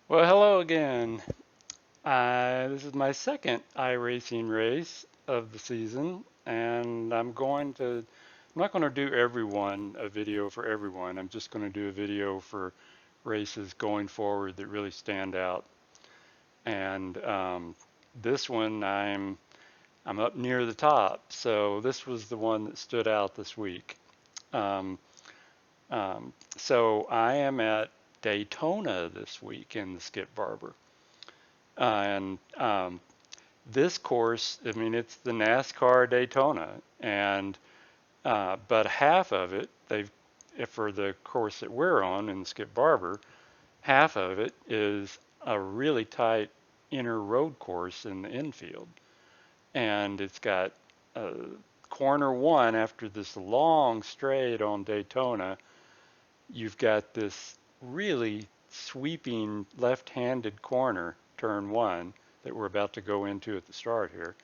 Well, hello again. This is my second iRacing race of the season, and I'm not going to do everyone a video for everyone. I'm just going to do a video for races going forward that really stand out. And this one, I'm up near the top, so this was the one that stood out this week. Um, so I am at Daytona this week in the Skip Barber. And this course, I mean, it's the NASCAR Daytona, and but half of it, for the course that we're on in Skip Barber, half of it is a really tight inner road course in the infield, and it's got uh, corner one after this long straight on Daytona. You've got this really sweeping left-handed corner, turn one, that we're about to go into at the start here.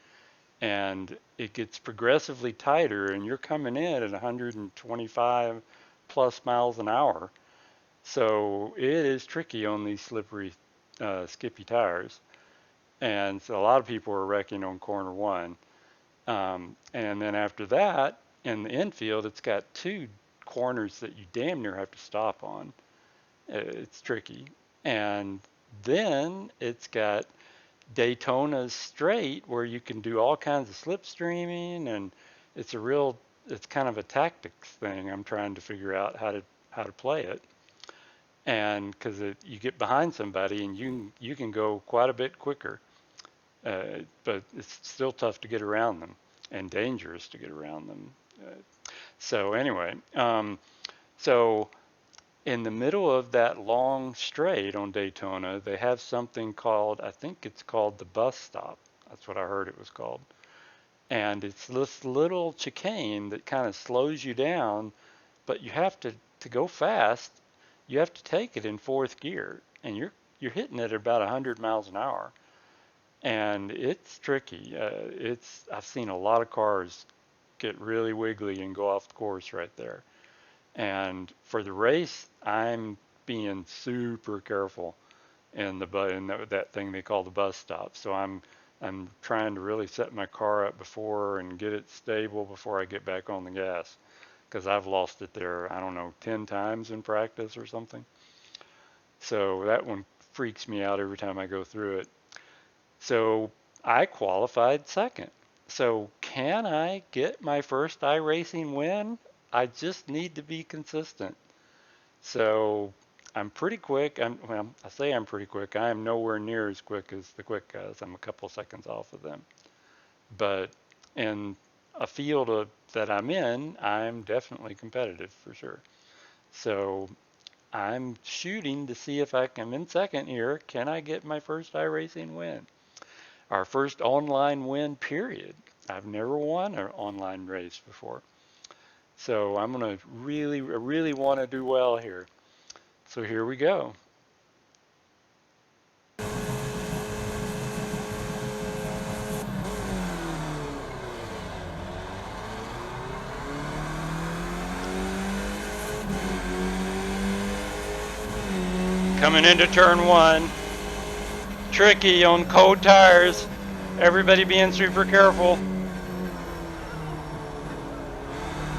And it gets progressively tighter, and you're coming in at 125 plus miles an hour. So it is tricky on these slippery, skippy tires. And so a lot of people are wrecking on corner one. And then after that, in the infield, it's got two corners that you damn near have to stop on. It's tricky. And then it's got Daytona's straight where you can do all kinds of slipstreaming, and it's a real it's kind of a tactics thing. I'm trying to figure out how to play it. And because you get behind somebody and you can go quite a bit quicker, but it's still tough to get around them and dangerous to get around them. So anyway, so in the middle of that long straight on Daytona, they have something called, I think it's called the bus stop. That's what I heard it was called. And it's this little chicane that kind of slows you down, but you have to go fast, you have to take it in fourth gear, and you're hitting it at about 100 miles an hour. And it's tricky. I've seen a lot of cars get really wiggly and go off the course right there. And for the race, I'm being super careful that thing they call the bus stop. So I'm trying to really set my car up before and get it stable before I get back on the gas, because I've lost it there, I don't know, 10 times in practice or something. So that one freaks me out every time I go through it. So I qualified second. So can I get my first iRacing win? I just need to be consistent. So I'm pretty quick. Well, I say I'm pretty quick. I am nowhere near as quick as the quick guys. I'm a couple seconds off of them. But in a field that I'm in, I'm definitely competitive for sure. So I'm shooting to see if I'm in second here. Can I get my first iRacing win? Our first online win, period. I've never won an online race before. So I'm going to really want to do well here. So here we go. Coming into turn one. Tricky on cold tires. Everybody being super careful.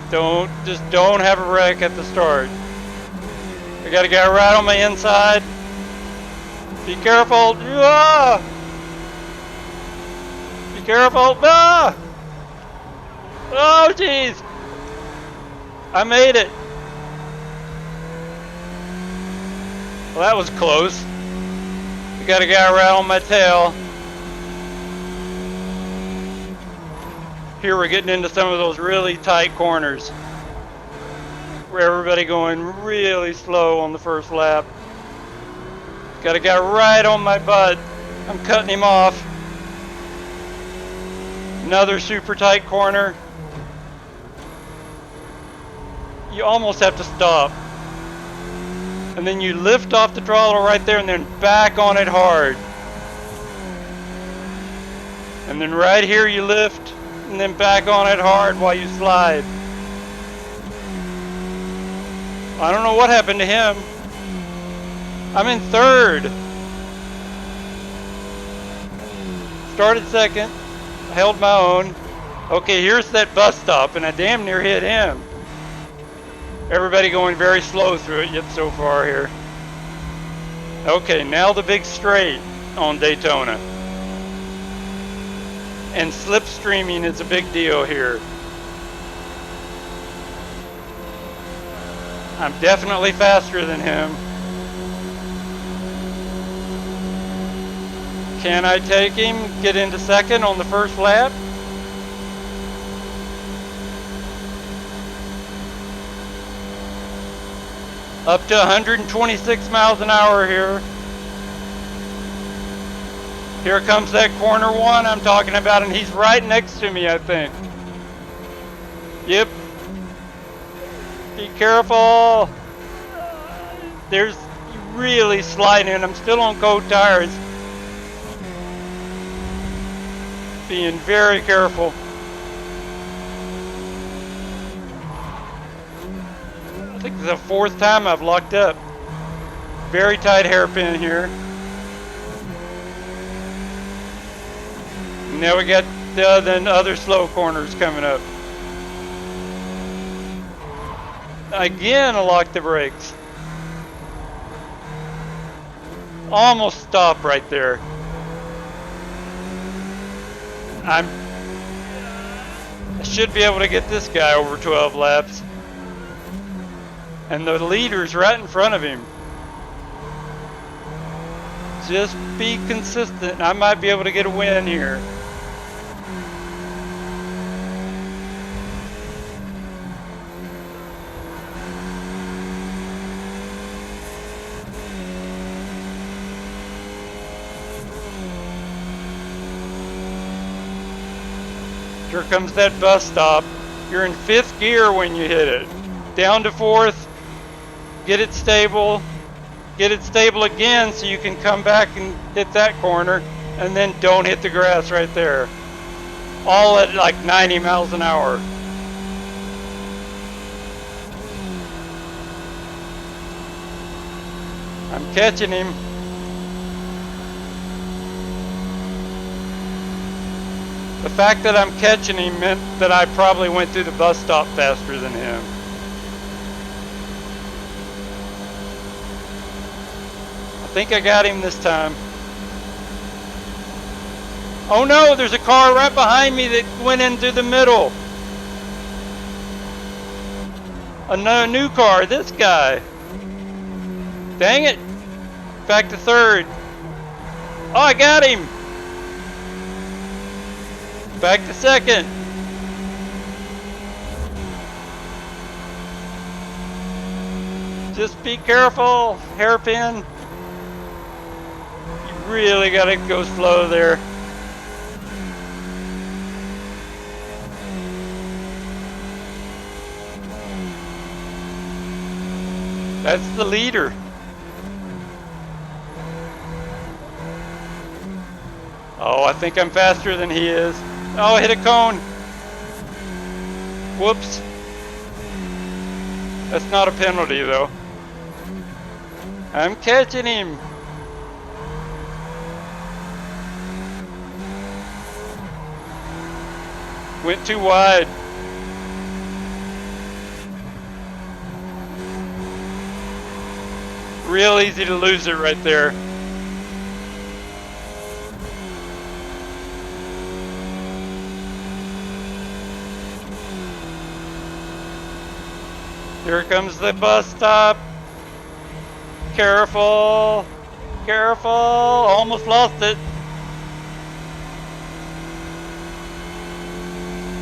Don't have a wreck at the start. I got a guy right on my inside. Be careful. Ah! Be careful. Ah! Oh, jeez. I made it. Well, that was close. I got a guy right on my tail. Here we're getting into some of those really tight corners where everybody going really slow on the first lap. Got a guy right on my butt. I'm cutting him off. Another super tight corner. You almost have to stop. And then you lift off the throttle right there and then back on it hard. And then right here you lift and then back on it hard while you slide. I don't know what happened to him. I'm in third. Started second, held my own. Okay, here's that bus stop, and I damn near hit him. Everybody going very slow through it yet so far here. Okay, now the big straight on Daytona. And slipstreaming is a big deal here. I'm definitely faster than him. Can I take him, get into second on the first lap? Up to 126 miles an hour here. Here comes that corner one I'm talking about, and he's right next to me, I think. Yep. Be careful. There's really sliding. I'm still on cold tires. Being very careful. I think it's the fourth time I've locked up. Very tight hairpin here. Now we got the other slow corners coming up. Again, I locked the brakes. Almost stopped right there. I should be able to get this guy over 12 laps. And the leader's right in front of him. Just be consistent. I might be able to get a win here. Here comes that bus stop. You're in fifth gear when you hit it. Down to fourth. Get it stable. Get it stable again so you can come back and hit that corner. And then don't hit the grass right there. All at like 90 miles an hour. I'm catching him. The fact that I'm catching him meant that I probably went through the bus stop faster than him. I think I got him this time. Oh no, there's a car right behind me that went into the middle. Another new car, this guy. Dang it. Back to third. Oh, I got him. Back to second. Just be careful, hairpin. You really gotta go slow there. That's the leader. Oh, I think I'm faster than he is. Oh, I hit a cone. Whoops. That's not a penalty, though. I'm catching him. Went too wide. Real easy to lose it right there. Here comes the bus stop. Careful. Careful. Almost lost it.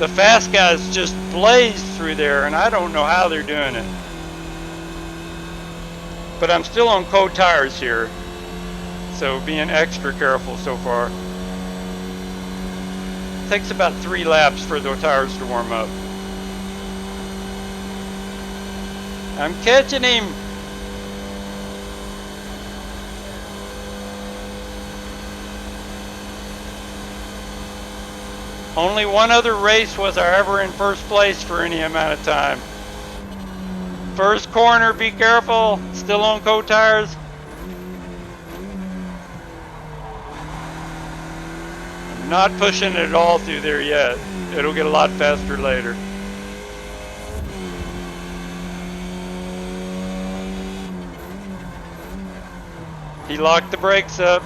The fast guys just blaze through there, and I don't know how they're doing it. But I'm still on cold tires here, so being extra careful so far. It takes about 3 laps for the tires to warm up. I'm catching him. Only one other race was I ever in first place for any amount of time. First corner, be careful. Still on cold tires. I'm Not pushing it at all through there yet. It'll get a lot faster later. He locked the brakes up.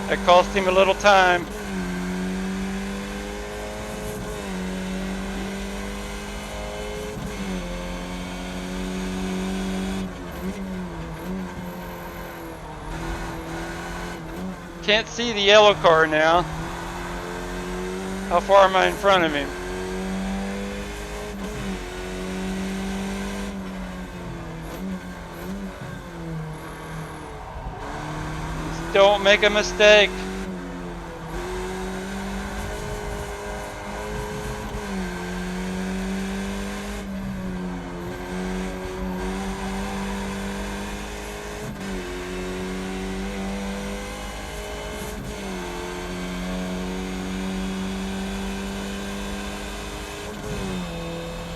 That cost him a little time. Can't see the yellow car now. How far am I in front of him? Don't make a mistake.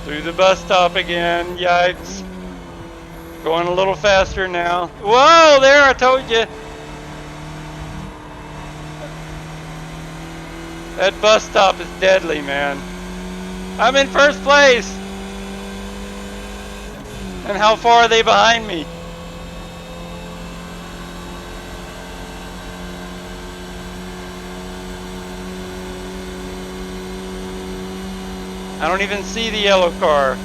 Through the bus stop again, yikes. Going a little faster now. Whoa, there, I told you. That bus stop is deadly, man. I'm in first place. And how far are they behind me? I don't even see the yellow car.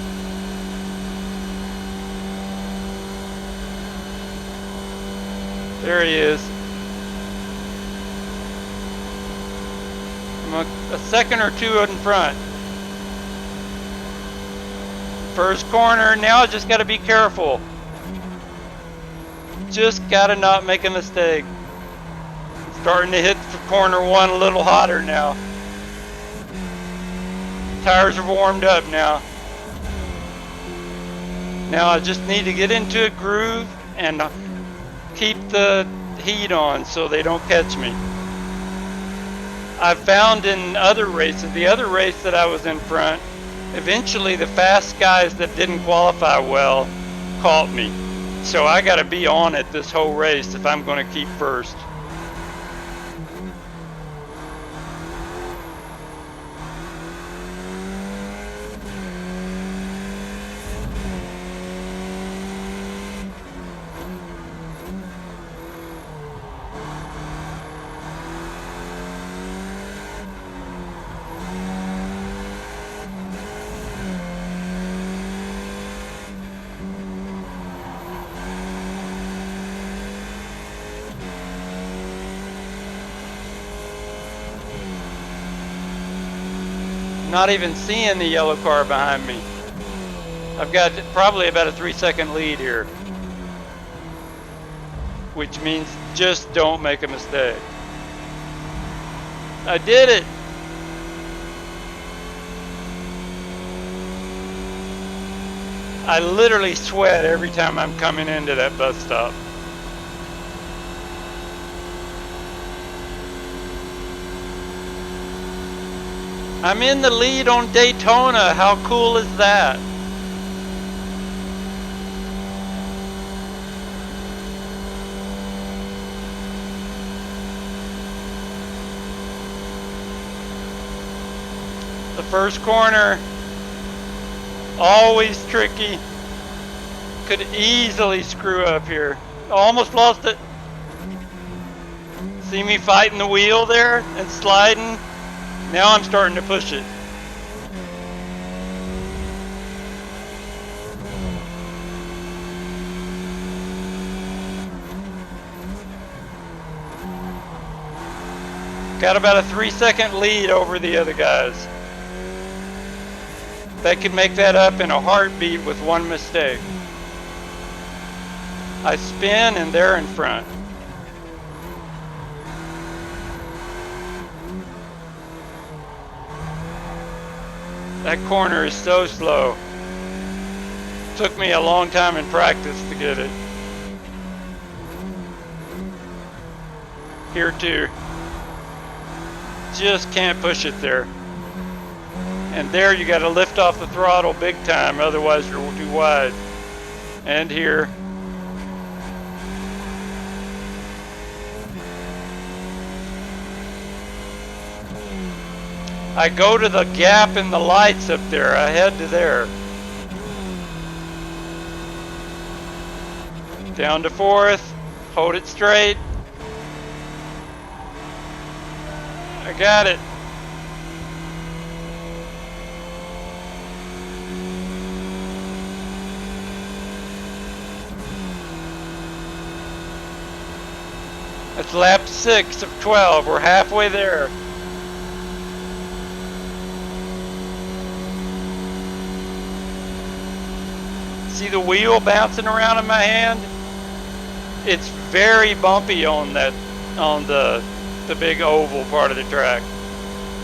There he is. I'm a second or two in front. First corner, now I just got to be careful. Just got to not make a mistake. Starting to hit corner one a little hotter now. Tires are warmed up now. Now I just need to get into a groove and keep the heat on so they don't catch me. I've found in other races, the other race that I was in front, eventually the fast guys that didn't qualify well caught me. So I got to be on it this whole race if I'm going to keep first. Not even seeing the yellow car behind me. I've got probably about a 3-second lead here, which means just don't make a mistake. I did it. I literally sweat every time I'm coming into that bus stop. I'm in the lead on Daytona. How cool is that? The first corner, always tricky. Could easily screw up here. Almost lost it. See me fighting the wheel there and sliding? Now I'm starting to push it. Got about a 3-second lead over the other guys. They could make that up in a heartbeat with one mistake. I spin and they're in front. That corner is so slow. Took me a long time in practice to get it. Here too. Just can't push it there. And there you got to lift off the throttle big time, otherwise you're too wide. And here. I go to the gap in the lights up there. I head to there. Down to fourth. Hold it straight. I got it. That's lap 6 of 12. We're halfway there. See the wheel bouncing around in my hand? It's very bumpy on that, on the big oval part of the track,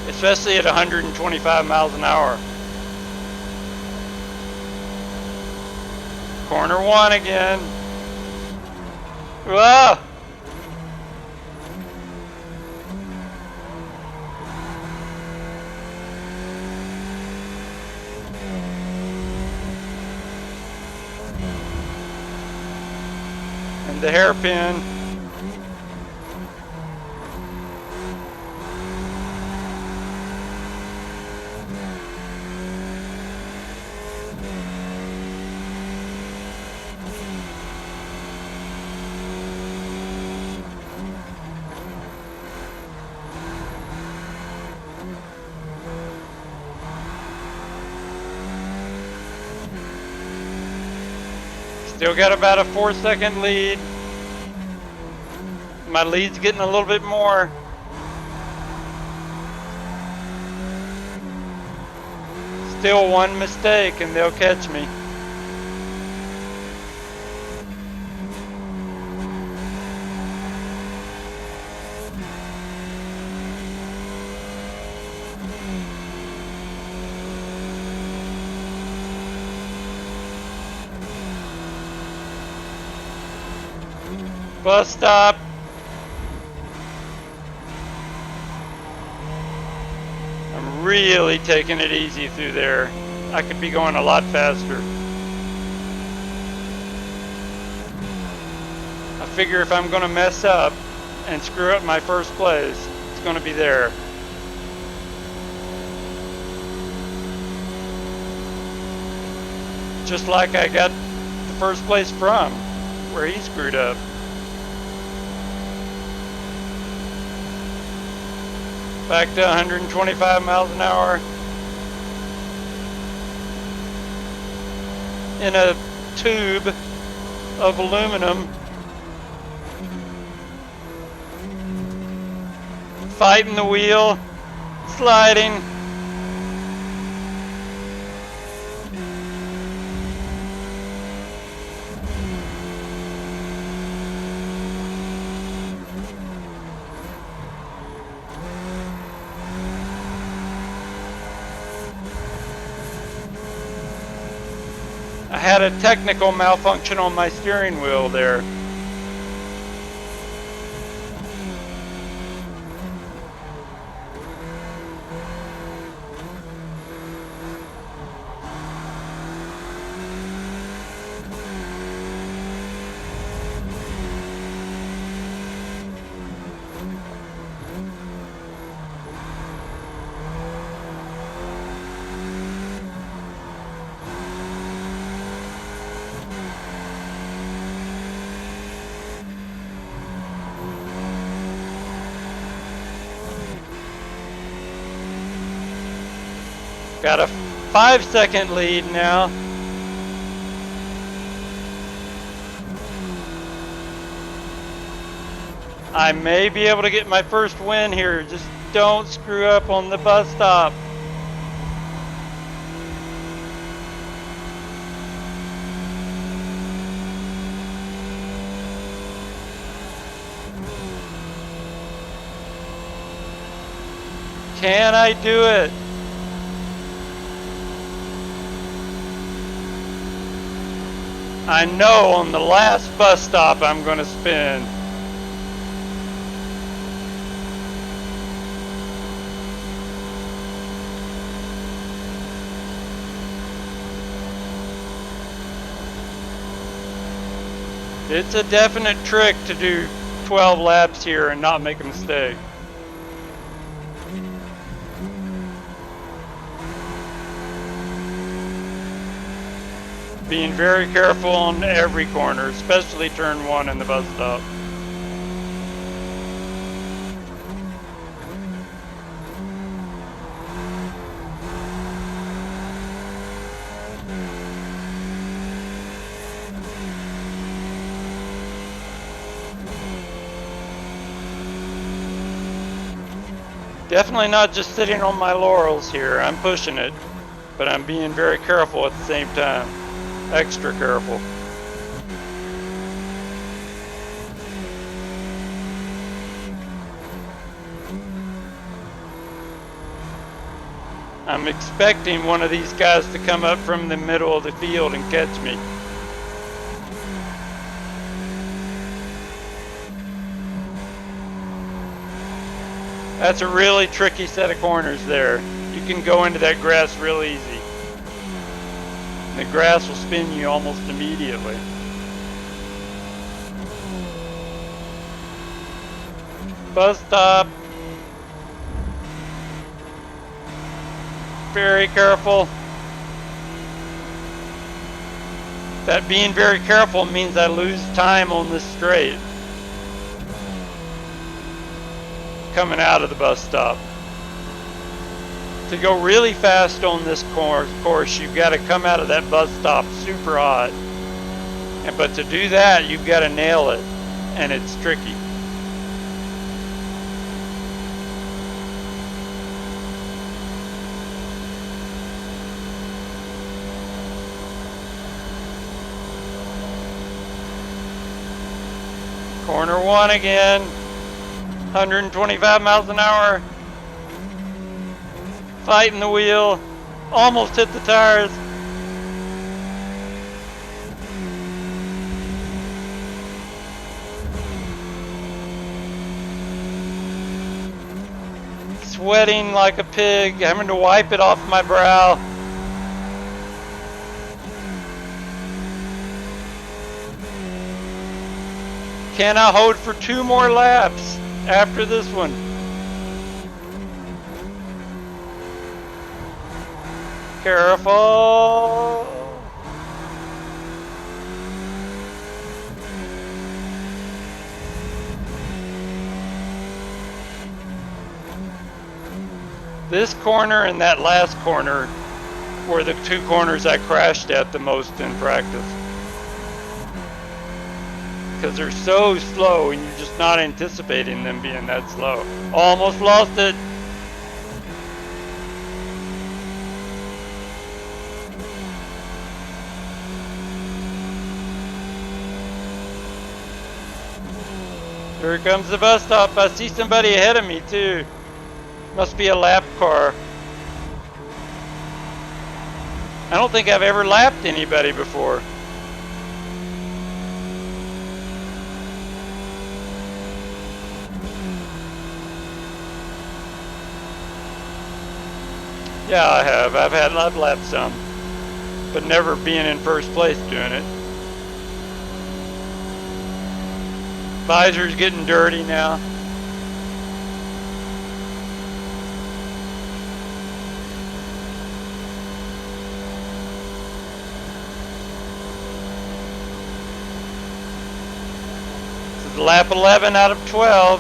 especially at 125 miles an hour. Corner 1 again. Whoa! And the hairpin. Still got about a 4-second lead. My lead's getting a little bit more. Still one mistake and they'll catch me. Bus stop. I'm really taking it easy through there. I could be going a lot faster. I figure if I'm going to mess up and screw up my first place, it's going to be there. Just like I got the first place from, where he screwed up. Back to 125 miles an hour. In a tube of aluminum. Fighting the wheel. Sliding. I had a technical malfunction on my steering wheel there. Got a 5-second lead now. I may be able to get my first win here. Just don't screw up on the bus stop. Can I do it? I know on the last bus stop I'm going to spin. It's a definite trick to do 12 laps here and not make a mistake. Being very careful on every corner, especially turn 1 in the bus stop. Definitely not just sitting on my laurels here. I'm pushing it, but I'm being very careful at the same time. Extra careful. I'm expecting one of these guys to come up from the middle of the field and catch me. That's a really tricky set of corners there. You can go into that grass real easy. The grass will spin you almost immediately. Bus stop. Very careful. That being very careful means I lose time on this straight. Coming out of the bus stop. To go really fast on this course, you've got to come out of that bus stop super hot. But to do that, you've got to nail it, and it's tricky. Corner 1 again. 125 miles an hour. Fighting the wheel. Almost hit the tires. Sweating like a pig, having to wipe it off my brow. Can I hold for 2 more laps after this one? Careful. This corner and that last corner were the 2 corners I crashed at the most in practice. Because they're so slow and you're just not anticipating them being that slow. Almost lost it. Here comes the bus stop. I see somebody ahead of me too. Must be a lap car. I don't think I've ever lapped anybody before. Yeah, I have. I've lapped some, but never being in first place doing it. Visor's getting dirty now. This is lap 11 out of 12.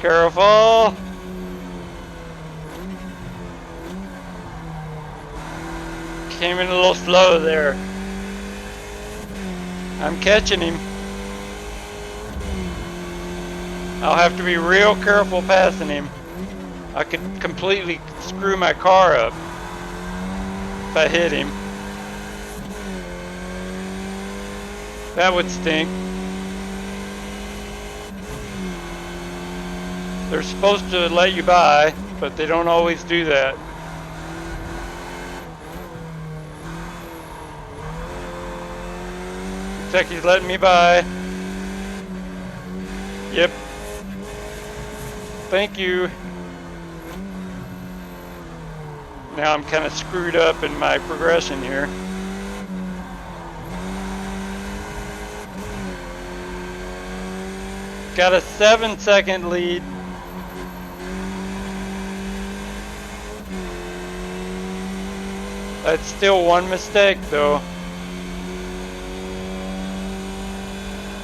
Careful. Came in a little slow there. I'm catching him. I'll have to be real careful passing him. I could completely screw my car up if I hit him. That would stink. They're supposed to let you by, but they don't always do that. Looks like he's letting me by. Yep. Thank you. Now I'm kind of screwed up in my progression here. Got a 7-second lead. That's still one mistake though.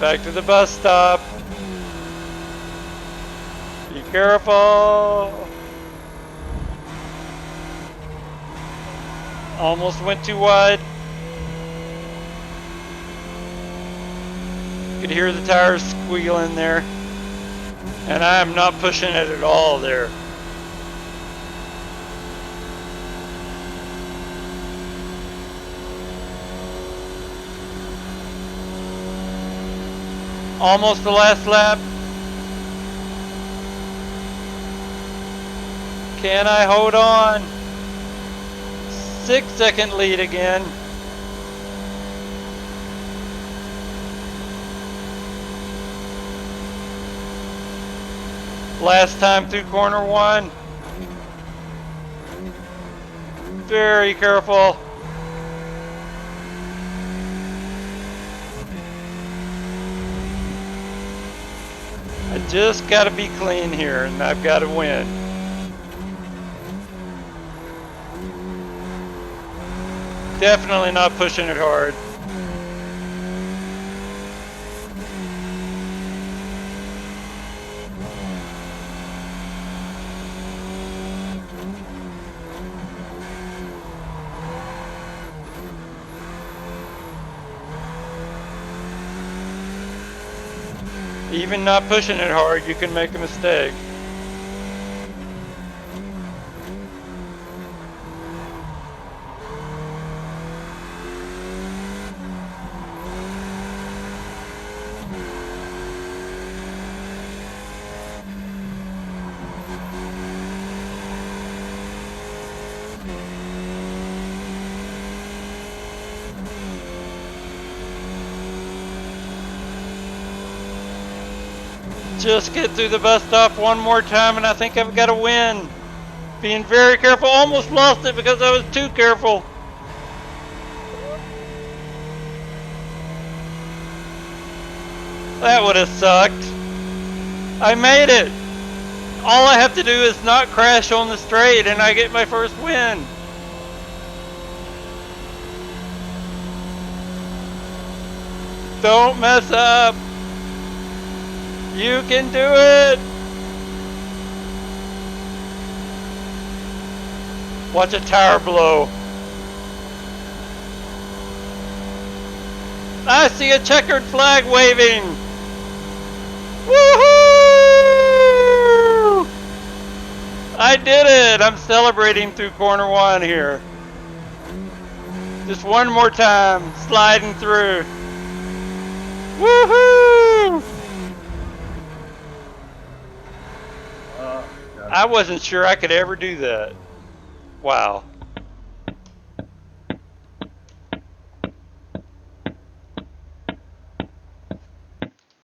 Back to the bus stop. Be careful. Almost went too wide. Could hear the tires squealing there. And I'm not pushing it at all there. Almost the last lap. Can I hold on? 6-second lead again. Last time through corner 1. Very careful. I just got to be clean here, and I've got to win. Definitely not pushing it hard. Even not pushing it hard, you can make a mistake. Just get through the bus stop one more time and I think I've got to win. Being very careful. Almost lost it because I was too careful. That would have sucked. I made it. All I have to do is not crash on the straight and I get my first win. Don't mess up. You can do it! Watch a tire blow. I see a checkered flag waving! Woohoo! I did it! I'm celebrating through corner 1 here. Just one more time, sliding through. Woohoo! I wasn't sure I could ever do that. Wow.